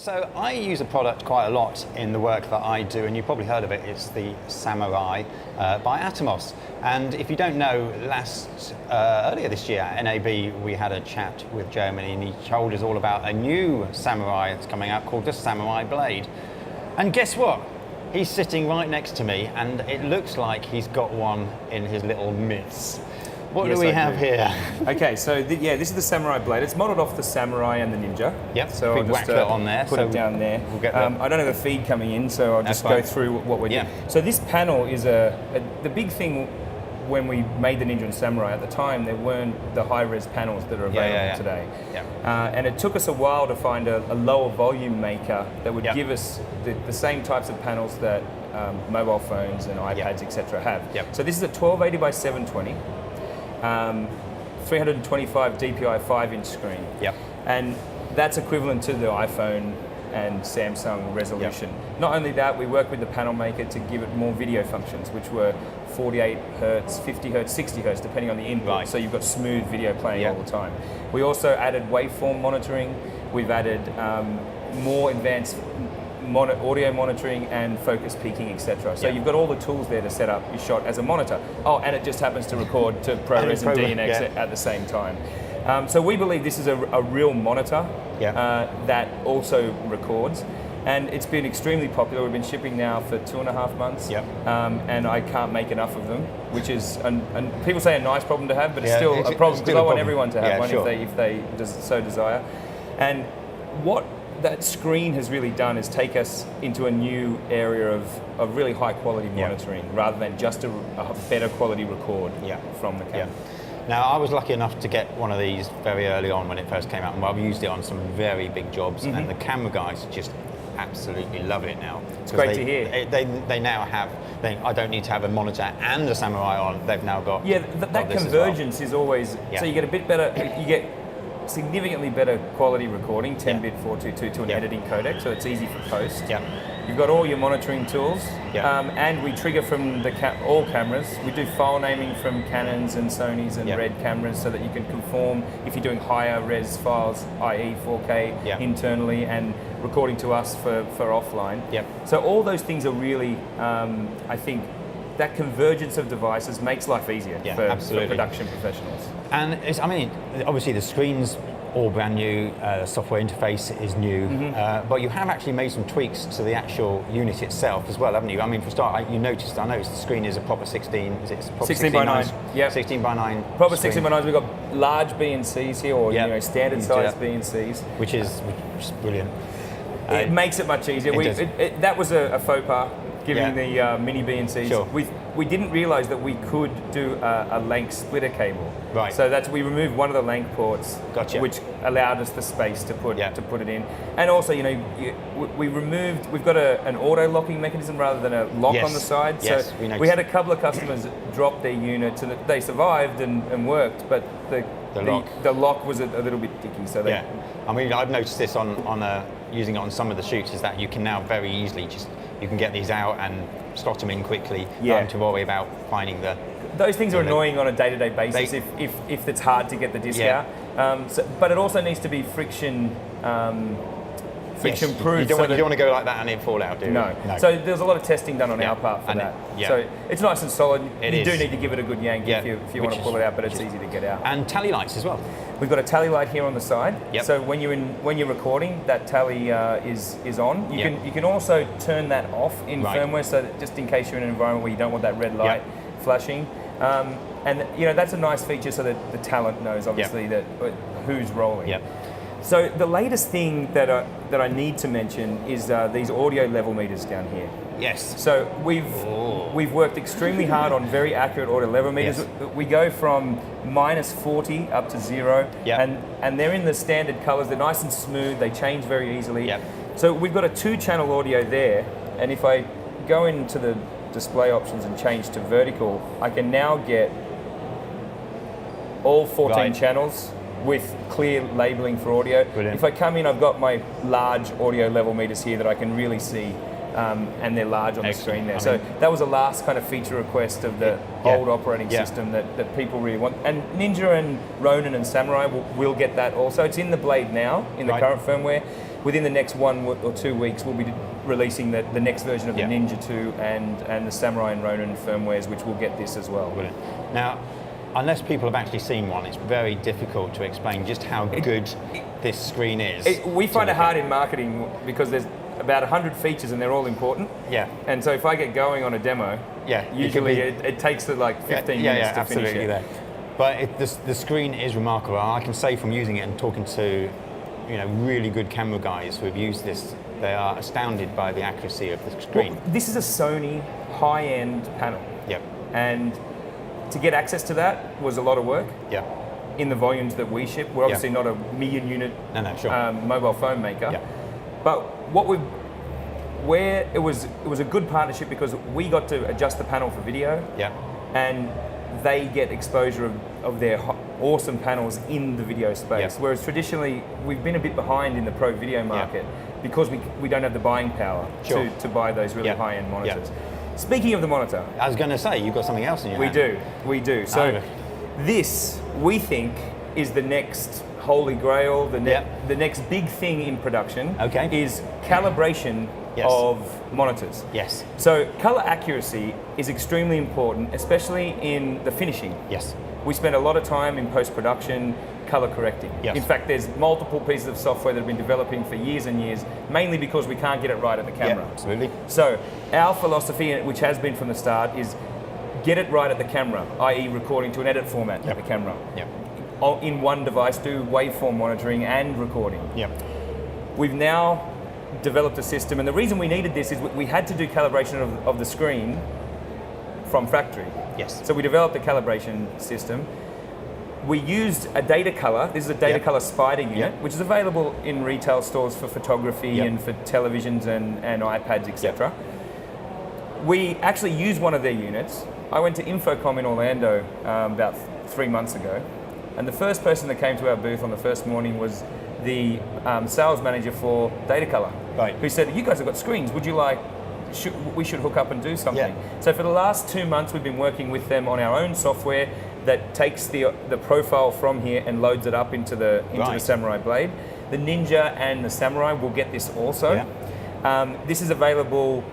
So I use a product quite a lot in the work that I do, and you've probably heard of it. It's the Samurai by Atomos. And if you don't know, earlier this year at NAB we had a chat with Jeromy, and he told us all about a new Samurai that's coming out called the Samurai Blade. And guess what? He's sitting right next to me, and it looks like he's got one in his little mitts. What do we have here? Okay, so this is the Samurai Blade. It's modelled off the Samurai and the Ninja. Yep, so I'll just put it on there. Put it down there. We'll get I don't have a feed coming in, so I'll just go through what we're doing. Yeah. So this panel is the big thing when we made the Ninja and Samurai. At the time, there weren't the high-res panels that are available today. Yeah. And it took us a while to find a lower volume maker that would give us the same types of panels that mobile phones and iPads, etc. have. Yep. So this is a 1280 by 720. 325 DPI 5-inch screen. Yep. And that's equivalent to the iPhone and Samsung resolution. Yep. Not only that, we worked with the panel maker to give it more video functions, which were 48 hertz, 50 hertz, 60 hertz, depending on the input. Right. So you've got smooth video playing all the time. We also added waveform monitoring. We've added more advanced audio monitoring and focus peaking, etc. So you've got all the tools there to set up your shot as a monitor. Oh, and it just happens to record to ProRes and DNX at the same time. So we believe this is a real monitor that also records. And it's been extremely popular. We've been shipping now for 2.5 months, and I can't make enough of them, which is, and people say a nice problem to have, but it's still a problem because I want everyone to have one if they so desire. And what that screen has really done is take us into a new area of really high quality monitoring rather than just a better quality record from the camera. Now, I was lucky enough to get one of these very early on when it first came out, and I've used it on some very big jobs, and the camera guys just absolutely love it now. It's great to hear. They now have, I don't need to have a monitor and a Samurai on, they've now got that convergence is always, so you get a bit better, you get significantly better quality recording, 10-bit 422 to an editing codec, so it's easy for post. You've got all your monitoring tools, and we trigger from all cameras. We do file naming from Canons and Sonys and Red cameras so that you can conform if you're doing higher res files, i.e. 4K internally, and recording to us for offline. So all those things are really, I think, that convergence of devices makes life easier for production professionals. And obviously the screen's all brand new, the software interface is new, but you have actually made some tweaks to the actual unit itself as well, haven't you? I mean, for a start, I noticed the screen is a proper 16, is it proper 16 by 9? Yeah. 16 by 9. Proper 16 by 9, we've got large BNCs here, or standard size BNCs. Which is brilliant. It makes it much easier. That was a faux pas. Giving the mini BNCs, we didn't realise that we could do a LANC splitter cable. Right. So we removed one of the LANC ports, which allowed us the space to put it in. And also, we've got an auto locking mechanism rather than a lock on the side. Yes, so we had a couple of customers drop their units, and they survived and worked, but the lock was a little bit dicky. So I've noticed this on using it on some of the shoots, is that you can now very easily you can get these out and slot them in quickly, to worry about finding the... Those things are annoying on a day-to-day basis if it's hard to get the disc out. But it also needs to be friction proof. You don't want to go like that and it fall out, do you? No. So there's a lot of testing done on our part for that. So it's nice and solid. You do need to give it a good yank if you want to pull it out, but it's easy to get out. And tally lights as well. We've got a tally light here on the side. So when you're recording, that tally is on. You can also turn that off in firmware, so that just in case you're in an environment where you don't want that red light flashing. And that's a nice feature, so that the talent knows obviously that who's rolling. So the latest thing that I need to mention is these audio level meters down here. Yes. So we've worked extremely hard on very accurate audio level meters. We go from -40 up to 0, and they're in the standard colors. They're nice and smooth. They change very easily. So we've got a 2-channel audio there, and if I go into the display options and change to vertical, I can now get all 14 channels with clear labeling for audio. Brilliant. If I come in, I've got my large audio level meters here that I can really see and they're large on the Excellent. screen there. I So mean- that was the last kind of feature request of the Yeah. old operating Yeah. system that people really want. And Ninja and Ronin and Samurai will get that also. It's in the Blade now, in the Right. current firmware. Within the next 1 or 2 weeks, we'll be releasing the next version of the Yeah. Ninja 2 and the Samurai and Ronin firmwares, which will get this as well. Brilliant. Now, unless people have actually seen one, it's very difficult to explain just how good this screen is. We find to it look hard at. in marketing because there's about 100 features and they're all important. Yeah. And so if I get going on a demo, Yeah, it could usually be- it takes like 15 minutes to finish absolutely it. there. But the screen is remarkable. I can say from using it and talking to really good camera guys who have used this, they are astounded by the accuracy of the screen. Well, this is a Sony high-end panel. Yep. And to get access to that was a lot of work Yeah. in the volumes that we ship. We're obviously not a million unit No, sure. mobile phone maker. Yeah. But where it was a good partnership because we got to adjust the panel for video. Yeah. And they get exposure of their awesome panels in the video space. Yeah. Whereas traditionally, we've been a bit behind in the pro video market because we don't have the buying power Sure. to buy those really Yeah. high-end monitors. Yeah. Speaking of the monitor, I was going to say, you've got something else in your hand. we do. So Oh. this, we think, is the next holy grail, the next big thing in production Okay. is calibration Yes. of monitors. Yes. So color accuracy is extremely important, especially in the finishing. Yes. We spend a lot of time in post-production color correcting. Yes. In fact, there's multiple pieces of software that have been developing for years and years, mainly because we can't get it right at the camera. Yeah, absolutely. So our philosophy, which has been from the start, is get it right at the camera, i.e. recording to an edit format at Yep. the camera. Yep. In one device, do waveform monitoring and recording. Yep. We've now developed a system, and the reason we needed this is we had to do calibration of the screen from factory. Yes. So we developed a calibration system. We used a Datacolor. This is a Datacolor Spyder unit, Yep. which is available in retail stores for photography Yep. and for televisions and iPads, etc. We actually used one of their units. I went to Infocom in Orlando about 3 months ago, and the first person that came to our booth on the first morning was the sales manager for Datacolor, Right. who said, "You guys have got screens. Would you like? We should hook up and do something." Yeah. So for the last 2 months, we've been working with them on our own software that takes the profile from here and loads it up into the Right. Samurai Blade. The Ninja and the Samurai will get this also. Yeah. This is available.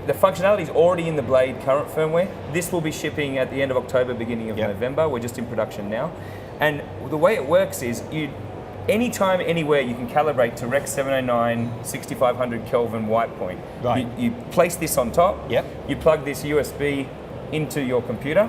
The functionality is already in the Blade current firmware. This will be shipping at the end of October, beginning of Yeah. November. We're just in production now. And the way it works is anytime, anywhere, you can calibrate to Rec 709 6500 Kelvin white point. Right. You place this on top. Yep. You plug this USB into your computer.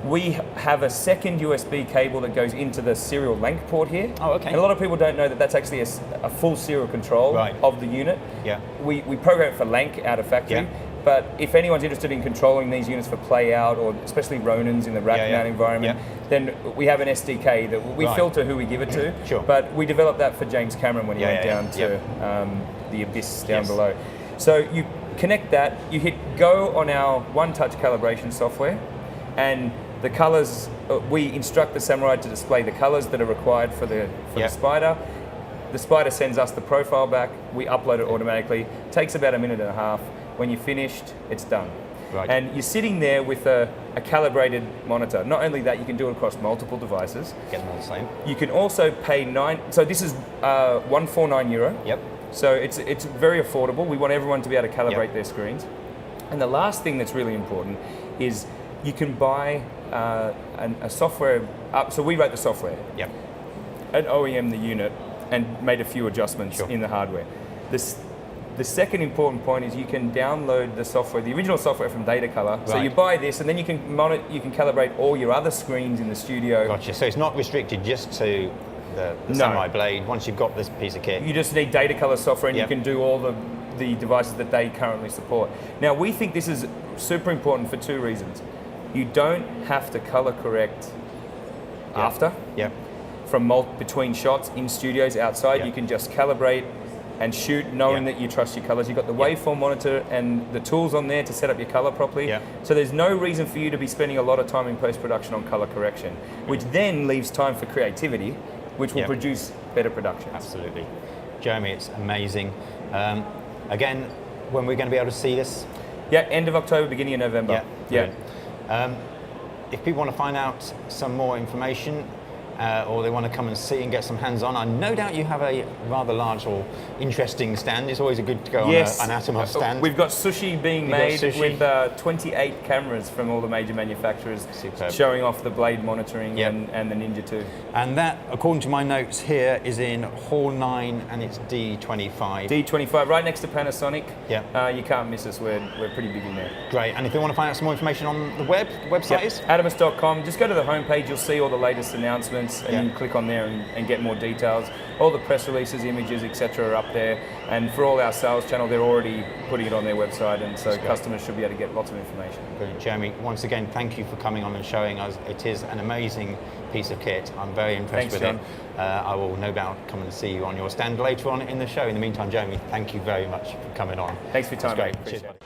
We have a second USB cable that goes into the serial link port here. Oh, okay. And a lot of people don't know that that's actually a full serial control Right. of the unit. Yeah. We program it for LANC out of factory. Yeah. But if anyone's interested in controlling these units for play out, or especially Ronins in the rack Yeah, mount yeah. environment, then we have an SDK that we Right. filter who we give it to. Sure. But we developed that for James Cameron when he Yeah, went yeah, down yeah. to the abyss down Yes. below. So you connect that, you hit go on our one-touch calibration software, and the colors, we instruct the Samurai to display the colors that are required for the Yep. Spyder. The Spyder sends us the profile back, we upload it automatically. Takes about a minute and a half. When you're finished, it's done. Right. And you're sitting there with a calibrated monitor. Not only that, you can do it across multiple devices. Get them all the same. You can also pay so this is €149. Yep. So it's very affordable. We want everyone to be able to calibrate Yep. their screens. And the last thing that's really important is you can buy a software. So we wrote the software, Yep. and OEM the unit, and made a few adjustments Sure. in the hardware. The second important point is you can download the software, the original software from Datacolor. So Right. you buy this, and then you can calibrate all your other screens in the studio. Gotcha. So it's not restricted just to the No. Samurai Blade. Once you've got this piece of kit, You just need Datacolor software, and Yep. you can do all the devices that they currently support. Now, we think this is super important for 2 reasons. You don't have to color correct after Yep. from between shots in studios outside. Yep. You can just calibrate and shoot knowing Yep. that you trust your colors. You've got the waveform monitor and the tools on there to set up your color properly. Yep. So there's no reason for you to be spending a lot of time in post-production on color correction, which then leaves time for creativity, which will Yep. produce better productions. Absolutely. Jeromy, it's amazing. Again, when we're going to be able to see this? Yeah, end of October, beginning of November. Yeah. If people want to find out some more information, or they want to come and see and get some hands-on, I no doubt you have a rather large or interesting stand. It's always good to go on an Atomos stand. We've got sushi being made with 28 cameras from all the major manufacturers. Superb. Showing off the blade monitoring and the Ninja 2. And that, according to my notes here, is in Hall 9 and it's D25. D25, right next to Panasonic. Yeah. You can't miss us, we're pretty big in there. Great, and if they want to find out some more information on the website is? Atomos.com, just go to the homepage, you'll see all the latest announcements. And you can click on there and get more details. All the press releases, images, etc. are up there. And for all our sales channel, they're already putting it on their website, and so customers should be able to get lots of information. Brilliant. Jeromy, once again, thank you for coming on and showing us. It is an amazing piece of kit. I'm very impressed with it. I will no doubt come and see you on your stand later on in the show. In the meantime, Jeromy, thank you very much for coming on. Thanks for your time. That's great. Cheers.